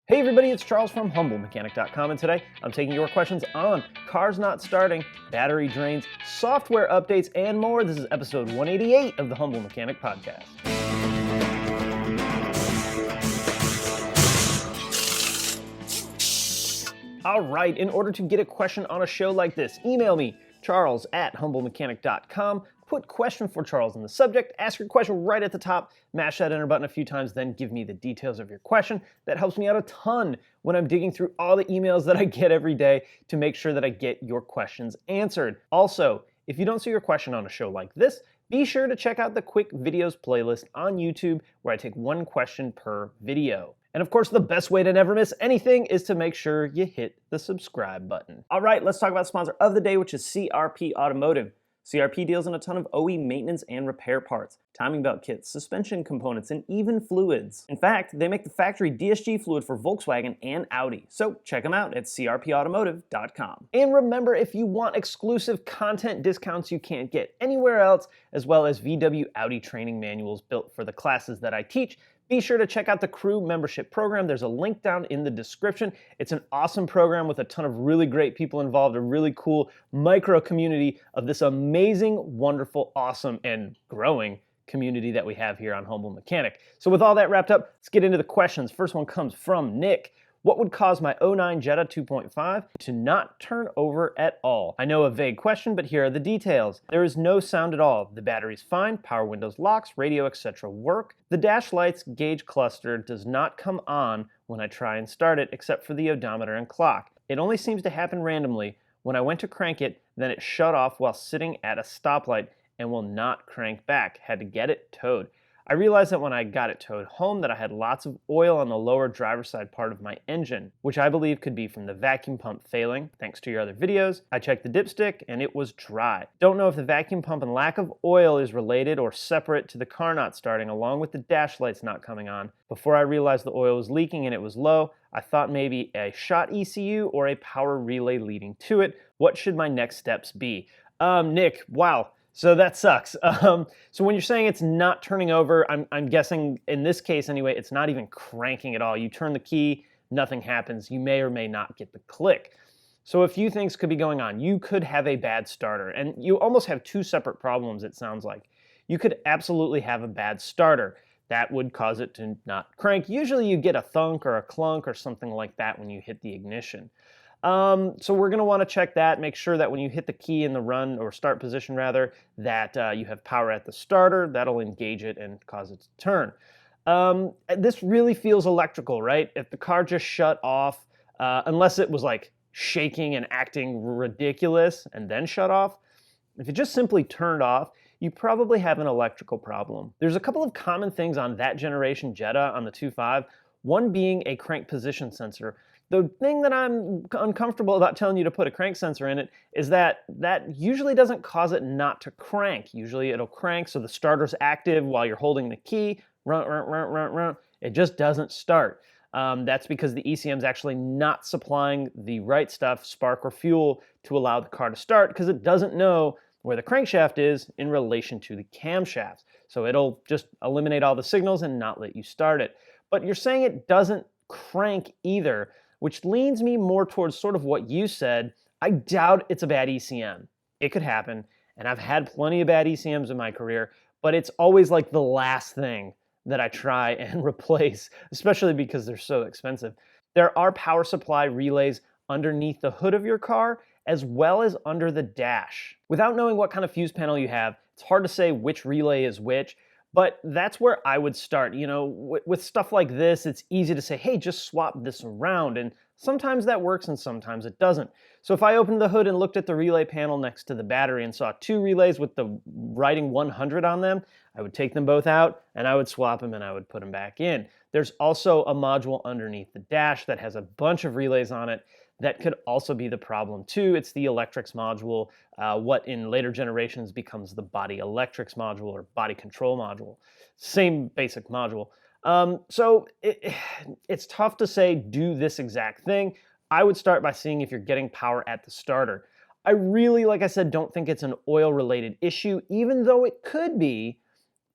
Hey everybody, it's Charles from HumbleMechanic.com, and today I'm taking your questions on cars not starting, battery drains, software updates, and more. This is episode 188 of the Humble Mechanic Podcast. All right, in order to get a question on a show like this, email me, charles@humblemechanic.com. Put question for Charles in the subject, ask your question right at the top, mash that enter button a few times, then give me the details of your question. That helps me out a ton when I'm digging through all the emails that I get every day to make sure that I get your questions answered. Also, if you don't see your question on a show like this, be sure to check out the quick videos playlist on YouTube where I take one question per video. And of course, the best way to never miss anything is to make sure you hit the subscribe button. All right, let's talk about the sponsor of the day, which is CRP Automotive. CRP deals in a ton of OE maintenance and repair parts, timing belt kits, suspension components, and even fluids. In fact, they make the factory DSG fluid for Volkswagen and Audi. So check them out at crpautomotive.com. And remember, if you want exclusive content discounts you can't get anywhere else, as well as VW Audi training manuals built for the classes that I teach, be sure to check out the Crew Membership Program. There's a link down in the description. It's an awesome program with a ton of really great people involved, a really cool micro community of this amazing, wonderful, awesome, and growing community that we have here on Humble Mechanic. So with all that wrapped up, let's get into the questions. First one comes from Nick. What would cause my 09 Jetta 2.5 to not turn over at all? I know a vague question, but here are the details. There is no sound at all. The battery's fine, power windows, locks, radio, etc. work. The dash lights gauge cluster does not come on when I try and start it, except for the odometer and clock. It only seems to happen randomly. When I went to crank it, then it shut off while sitting at a stoplight and will not crank back. Had to get it towed. I realized that when I got it towed home that I had lots of oil on the lower driver's side part of my engine, which I believe could be from the vacuum pump failing, thanks to your other videos. I checked the dipstick and it was dry. Don't know if the vacuum pump and lack of oil is related or separate to the car not starting, along with the dash lights not coming on. Before I realized the oil was leaking and it was low, I thought maybe a shot ECU or a power relay leading to it. What should my next steps be? Nick, wow. So that sucks. So when you're saying it's not turning over, I'm guessing in this case anyway, it's not even cranking at all. You turn the key, nothing happens. You may or may not get the click. So a few things could be going on. You could have a bad starter, and you almost have two separate problems, it sounds like. You could absolutely have a bad starter. That would cause it to not crank. Usually you get a thunk or a clunk or something like that when you hit the ignition. So we're going to want to check that, make sure that when you hit the key in the run or start position rather, that you have power at the starter. That'll engage it and cause it to turn. This really feels electrical, right? If the car just shut off, unless it was like shaking and acting ridiculous and then shut off, if it just simply turned off, you probably have an electrical problem. There's a couple of common things on that generation Jetta on the 2.5, one being a crank position sensor. The thing that I'm uncomfortable about telling you to put a crank sensor in it is that usually doesn't cause it not to crank. Usually it'll crank so the starter's active while you're holding the key. It just doesn't start. That's because the ECM is actually not supplying the right stuff, spark or fuel, to allow the car to start because it doesn't know where the crankshaft is in relation to the camshafts. So it'll just eliminate all the signals and not let you start it. But you're saying it doesn't crank either, which leans me more towards sort of what you said. I doubt it's a bad ECM. It could happen, and I've had plenty of bad ECMs in my career, but it's always like the last thing that I try and replace, especially because they're so expensive. There are power supply relays underneath the hood of your car, as well as under the dash. Without knowing what kind of fuse panel you have, it's hard to say which relay is which, but that's where I would start. You know, with stuff like this, it's easy to say, hey, just swap this around. And sometimes that works and sometimes it doesn't. So if I opened the hood and looked at the relay panel next to the battery and saw two relays with the writing 100 on them, I would take them both out and I would swap them and I would put them back in. There's also a module underneath the dash that has a bunch of relays on it. That could also be the problem too. It's the electrics module, what in later generations becomes the body electrics module or body control module. Same basic module. So it's tough to say do this exact thing. I would start by seeing if you're getting power at the starter. I really, like I said, don't think it's an oil-related issue, even though it could be.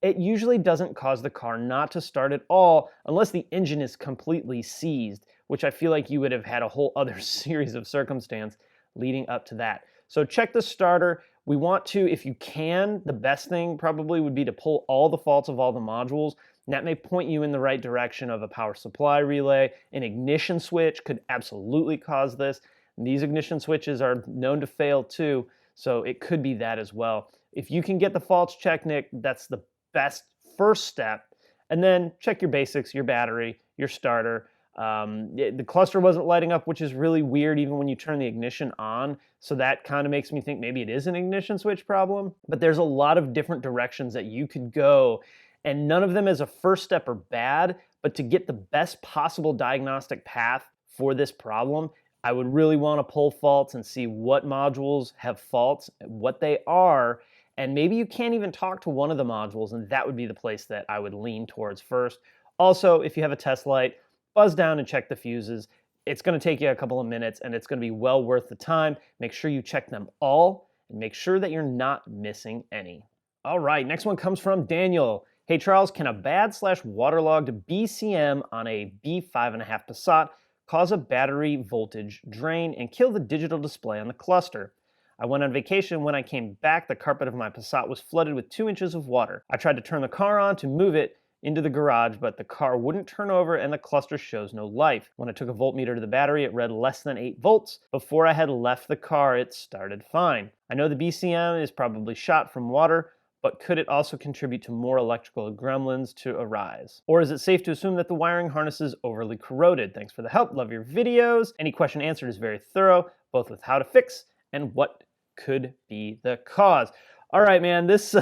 It usually doesn't cause the car not to start at all unless the engine is completely seized, which I feel like you would have had a whole other series of circumstance leading up to that. So check the starter. We want to, if you can, the best thing probably would be to pull all the faults of all the modules. And that may point you in the right direction of a power supply relay. An ignition switch could absolutely cause this. And these ignition switches are known to fail too, so it could be that as well. If you can get the faults checked, Nick, that's the best first step. And then check your basics, your battery, your starter. The cluster wasn't lighting up, which is really weird even when you turn the ignition on. So that kind of makes me think maybe it is an ignition switch problem. But there's a lot of different directions that you could go, and none of them as a first step are bad. But to get the best possible diagnostic path for this problem, I would really want to pull faults and see what modules have faults, what they are, and maybe you can't even talk to one of the modules, and that would be the place that I would lean towards first. Also, if you have a test light, buzz down and check the fuses. It's going to take you a couple of minutes, and it's going to be well worth the time. Make sure you check them all, and make sure that you're not missing any. All right, next one comes from Daniel. Hey Charles, can a bad/waterlogged BCM on a B5.5 Passat cause a battery voltage drain and kill the digital display on the cluster? I went on vacation. When I came back, the carpet of my Passat was flooded with 2 inches of water. I tried to turn the car on to move it into the garage, but the car wouldn't turn over and the cluster shows no life. When I took a voltmeter to the battery, it read less than 8 volts. Before I had left the car, it started fine. I know the BCM is probably shot from water, but could it also contribute to more electrical gremlins to arise? Or is it safe to assume that the wiring harness is overly corroded? Thanks for the help. Love your videos. Any question answered is very thorough, both with how to fix and what could be the cause. All right, man, this,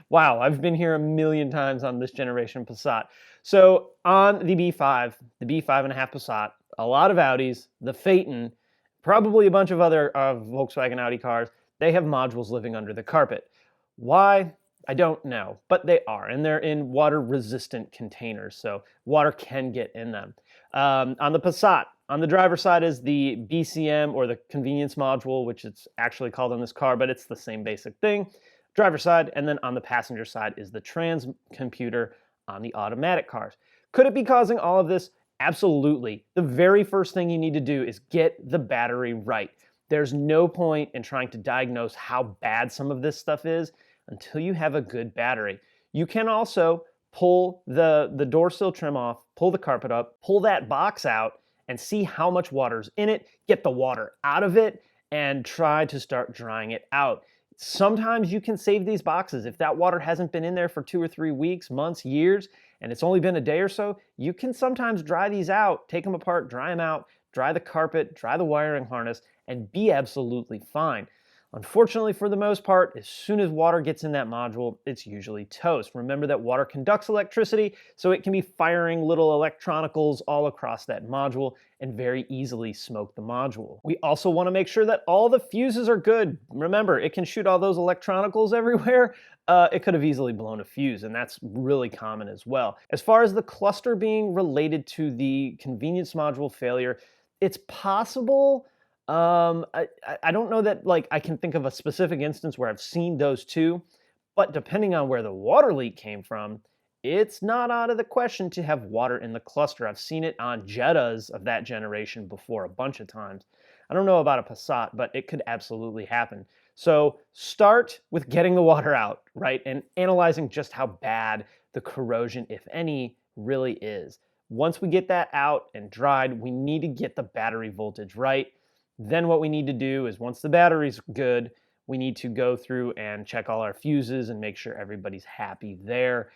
wow, I've been here a million times on this generation Passat. So on the B5, the B5.5 Passat, a lot of Audis, the Phaeton, probably a bunch of other Volkswagen Audi cars, they have modules living under the carpet. Why? I don't know, but they are, and they're in water-resistant containers, so water can get in them. On the Passat, on the driver's side is the BCM, or the convenience module, which it's actually called on this car, but it's the same basic thing. Driver's side, and then on the passenger side is the trans computer on the automatic cars. Could it be causing all of this? Absolutely. The very first thing you need to do is get the battery right. There's no point in trying to diagnose how bad some of this stuff is until you have a good battery. You can also pull the door sill trim off, pull the carpet up, pull that box out, and see how much water's in it, get the water out of it, and try to start drying it out. Sometimes you can save these boxes. If that water hasn't been in there for 2 or 3 weeks, months, years, and it's only been a day or so, you can sometimes dry these out, take them apart, dry them out, dry the carpet, dry the wiring harness, and be absolutely fine. Unfortunately, for the most part, as soon as water gets in that module, it's usually toast. Remember that water conducts electricity, so it can be firing little electronicals all across that module and very easily smoke the module. We also want to make sure that all the fuses are good. Remember, it can shoot all those electronicals everywhere. It could have easily blown a fuse, and that's really common as well. As far as the cluster being related to the convenience module failure, it's possible. I don't know that I can think of a specific instance where I've seen those two, but depending on where the water leak came from, it's not out of the question to have water in the cluster. I've seen it on Jettas of that generation before a bunch of times. I don't know about a Passat, but it could absolutely happen. So start with getting the water out, right? And analyzing just how bad the corrosion, if any, really is. Once we get that out and dried, we need to get the battery voltage right. Then what we need to do is, once the battery's good, we need to go through and check all our fuses and make sure everybody's happy there.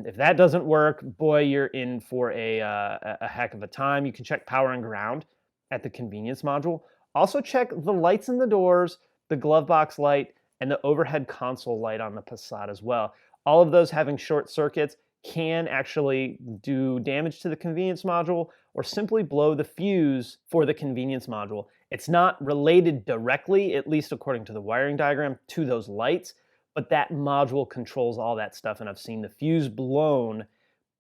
If that doesn't work, boy, you're in for a heck of a time. You can check power and ground at the convenience module. Also check the lights in the doors, the glove box light, and the overhead console light on the Passat as well. All of those having short circuits can actually do damage to the convenience module or simply blow the fuse for the convenience module. It's not related directly, at least according to the wiring diagram, to those lights, but that module controls all that stuff, and I've seen the fuse blown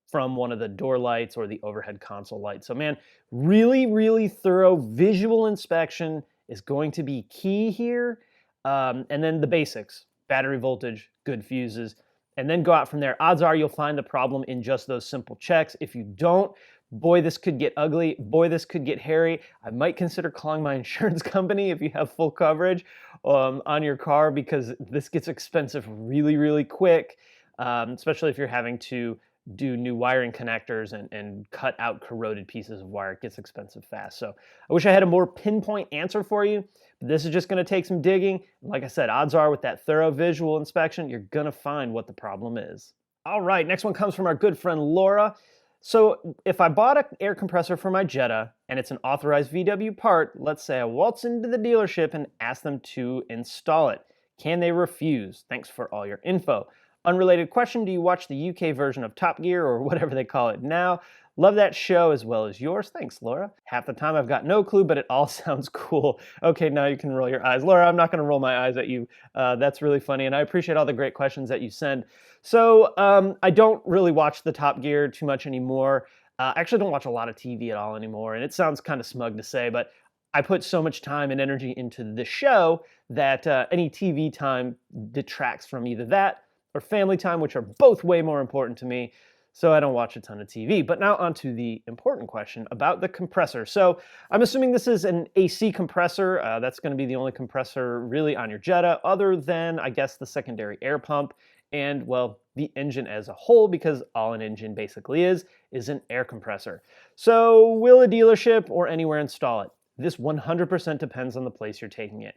from one of the door lights or the overhead console light. So man, really, really thorough visual inspection is going to be key here. And then the basics, battery voltage, good fuses, and then go out from there. Odds are you'll find the problem in just those simple checks. If you don't, boy, this could get ugly. Boy, this could get hairy. I might consider calling my insurance company if you have full coverage on your car, because this gets expensive really, really quick, especially if you're having to do new wiring connectors and cut out corroded pieces of wire. It gets expensive fast. So I wish I had a more pinpoint answer for you, but this is just going to take some digging. Like I said, odds are with that thorough visual inspection, you're going to find what the problem is. All right, next one comes from our good friend Laura. So if I bought an air compressor for my Jetta and it's an authorized VW part, let's say I waltz into the dealership and ask them to install it. Can they refuse? Thanks for all your info. Unrelated question, do you watch the UK version of Top Gear or whatever they call it now? Love that show as well as yours. Thanks, Laura. Half the time I've got no clue, but it all sounds cool. Okay, now you can roll your eyes. Laura, I'm not going to roll my eyes at you. That's really funny, and I appreciate all the great questions that you send. So I don't really watch the Top Gear too much anymore. I actually don't watch a lot of TV at all anymore, and it sounds kind of smug to say, but I put so much time and energy into this show that any TV time detracts from either that or family time, which are both way more important to me. So I don't watch a ton of TV. But now on to the important question about the compressor. So I'm assuming this is an AC compressor. That's going to be the only compressor really on your Jetta, other than, I guess, the secondary air pump and, well, the engine as a whole, because all an engine basically is an air compressor. So will a dealership or anywhere install it? This 100% depends on the place you're taking it.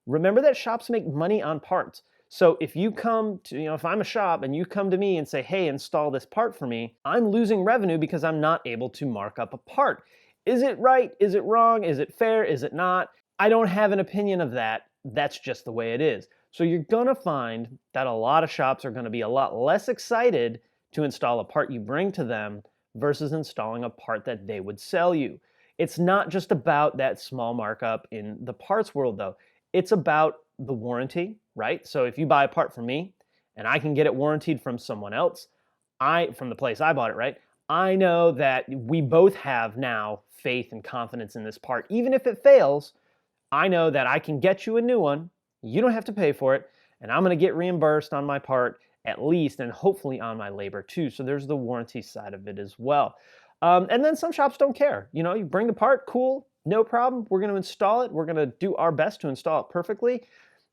Remember that shops make money on parts. So if you come to, if I'm a shop and you come to me and say, hey, install this part for me, I'm losing revenue because I'm not able to mark up a part. Is it right? Is it wrong? Is it fair? Is it not? I don't have an opinion of that. That's just the way it is. So you're gonna find that a lot of shops are gonna be a lot less excited to install a part you bring to them versus installing a part that they would sell you. It's not just about that small markup in the parts world though. It's about the warranty, right? So if you buy a part from me and I can get it warranted from someone else, from the place I bought it, right? I know that we both have now faith and confidence in this part. Even if it fails, I know that I can get you a new one. You don't have to pay for it, and I'm going to get reimbursed on my part at least, and hopefully on my labor too. So there's the warranty side of it as well. And then some shops don't care. You bring the part, cool, no problem. We're going to install it. We're going to do our best to install it perfectly.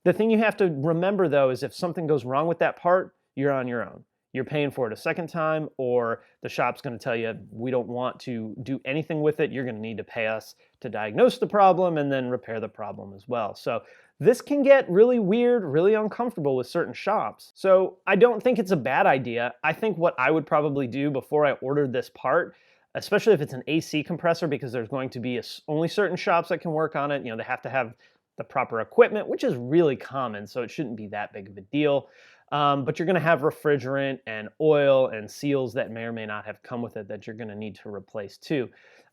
The thing you have to remember though is if something goes wrong with that part, you're on your own. You're paying for it a second time, or the shop's going to tell you, we don't want to do anything with it. You're going to need to pay us to diagnose the problem and then repair the problem as well. So this can get really weird, really uncomfortable with certain shops. So I don't think it's a bad idea. I think what I would probably do before I ordered this part, especially if it's an AC compressor, because there's going to be only certain shops that can work on it. They have to have the proper equipment, which is really common, so it shouldn't be that big of a deal. But you're going to have refrigerant and oil and seals that may or may not have come with it that you're going to need to replace too.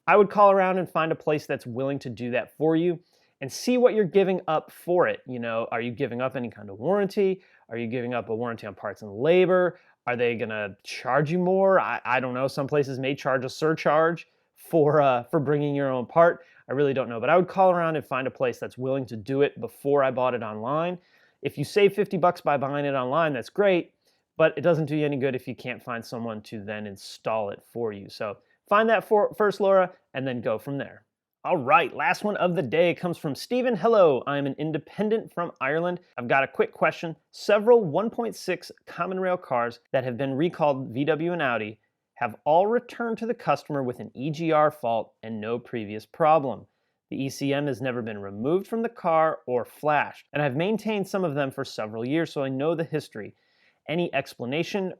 I would call around and find a place that's willing to do that for you and see what you're giving up for it. Are you giving up any kind of warranty? Are you giving up a warranty on parts and labor? Are they going to charge you more? I don't know. Some places may charge a surcharge for bringing your own part. I really don't know, but I would call around and find a place that's willing to do it before I bought it online. If you save $50 by buying it online, that's great, but it doesn't do you any good if you can't find someone to then install it for you. So find that first, Laura, and then go from there. All right, last one of the day comes from Stephen. Hello, I'm an independent from Ireland. I've got a quick question. Several 1.6 common rail cars that have been recalled VW and Audi have all returned to the customer with an EGR fault and no previous problem. The ECM has never been removed from the car or flashed, and I've maintained some of them for several years, so I know the history. Any explanation,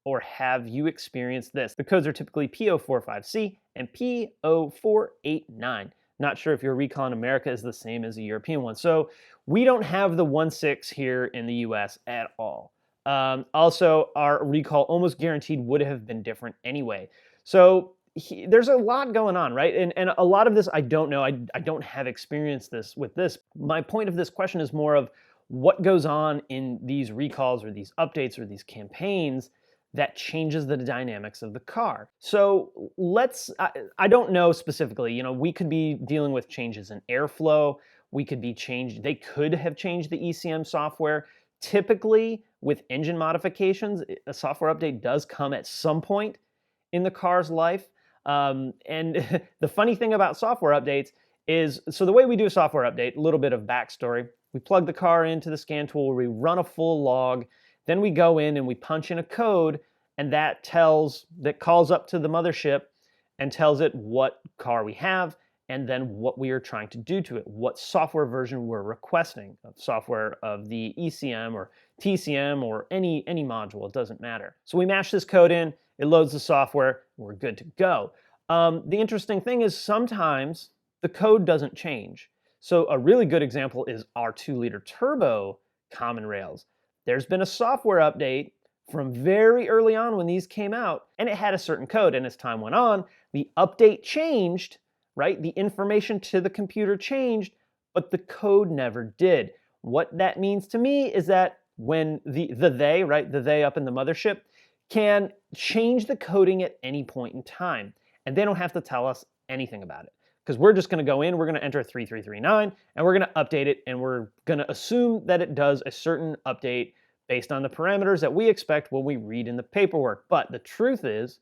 or have you experienced this? The codes are typically P045C and P0489. Not sure if your recall in America is the same as the European one. So we don't have the 1.6 here in the US at all. Also, our recall almost guaranteed would have been different anyway. So there's a lot going on, right? And a lot of this I don't know. I don't have experience with this. My point of this question is more of what goes on in these recalls or these updates or these campaigns that changes the dynamics of the car. So I don't know specifically, we could be dealing with changes in airflow. They could have changed the ECM software. Typically, with engine modifications, a software update does come at some point in the car's life. And the funny thing about software updates is, so the way we do a software update, a little bit of backstory, we plug the car into the scan tool, we run a full log, then we go in and we punch in a code, and that calls up to the mothership and tells it what car we have, and then what we are trying to do to it, what software version we're requesting of software of the ECM or TCM or any module, it doesn't matter. So we mash this code in, it loads the software, we're good to go. The interesting thing is sometimes the code doesn't change. So a really good example is our 2-liter turbo common rails. There's been a software update from very early on when these came out, and it had a certain code, and as time went on, the update changed, right? The information to the computer changed, but the code never did. What that means to me is that when the they up in the mothership can change the coding at any point in time, and they don't have to tell us anything about it. Because we're just going to go in, we're going to enter 3339, and we're going to update it, and we're going to assume that it does a certain update based on the parameters that we expect when we read in the paperwork. But the truth is,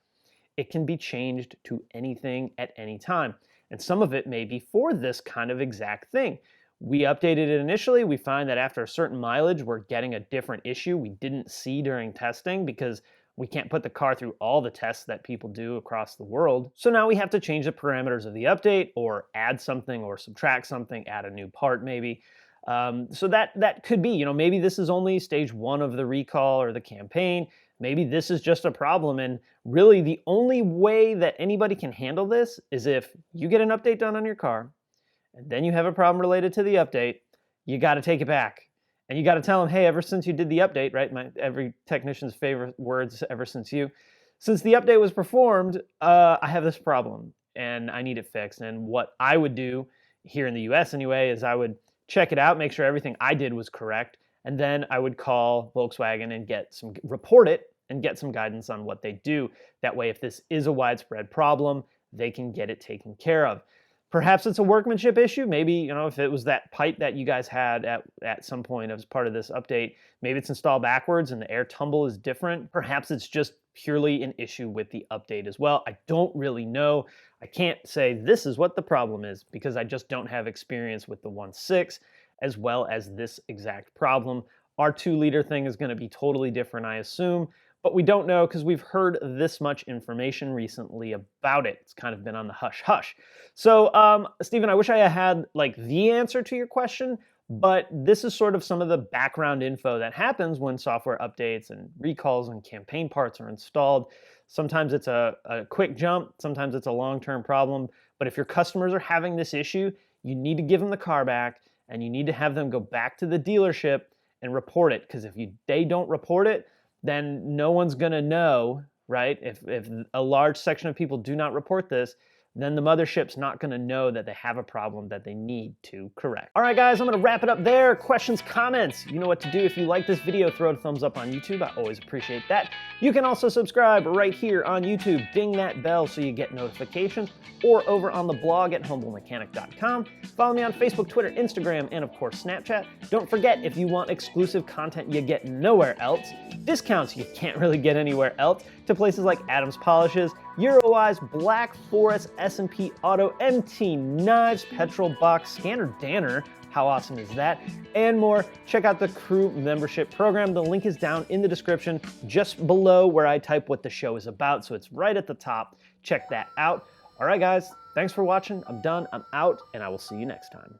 it can be changed to anything at any time. And some of it may be for this kind of exact thing. We updated it initially, we find that after a certain mileage, we're getting a different issue we didn't see during testing because we can't put the car through all the tests that people do across the world. So now we have to change the parameters of the update or add something or subtract something, add a new part maybe. So that could be, maybe this is only stage 1 of the recall or the campaign. Maybe this is just a problem, and really the only way that anybody can handle this is if you get an update done on your car, and then you have a problem related to the update, you got to take it back. And you got to tell them, hey, ever since you did the update, right? Every technician's favorite words, ever since the update was performed, I have this problem and I need it fixed. And what I would do here in the US anyway, is I would check it out, make sure everything I did was correct. And then I would call Volkswagen and report it and get some guidance on what they do. That way, if this is a widespread problem, they can get it taken care of. Perhaps it's a workmanship issue. Maybe, if it was that pipe that you guys had at some point as part of this update, maybe it's installed backwards and the air tumble is different. Perhaps it's just purely an issue with the update as well. I don't really know. I can't say this is what the problem is because I just don't have experience with the 1.6 as well as this exact problem. Our 2-liter thing is going to be totally different, I assume. But we don't know because we've heard this much information recently about it. It's kind of been on the hush-hush. So, Stephen, I wish I had the answer to your question, but this is sort of some of the background info that happens when software updates and recalls and campaign parts are installed. Sometimes it's a quick jump, sometimes it's a long-term problem, but if your customers are having this issue, you need to give them the car back, and you need to have them go back to the dealership and report it, because if they don't report it, then no one's going to know, right? If a large section of people do not report this, then the mothership's not going to know that they have a problem that they need to correct. All right, guys, I'm going to wrap it up there. Questions, comments, you know what to do. If you like this video, throw it a thumbs up on YouTube. I always appreciate that. You can also subscribe right here on YouTube. Ding that bell so you get notifications, or over on the blog at humblemechanic.com. Follow me on Facebook, Twitter, Instagram, and of course Snapchat. Don't forget, if you want exclusive content you get nowhere else, discounts you can't really get anywhere else, to places like Adams Polishes, Eurowise, Black Forest, S&P Auto, MT Knives, Petrol Box, Scanner Danner, how awesome is that, and more. Check out the Crew membership program. The link is down in the description, just below where I type what the show is about, so it's right at the top. Check that out. All right, guys, thanks for watching. I'm done, I'm out, and I will see you next time.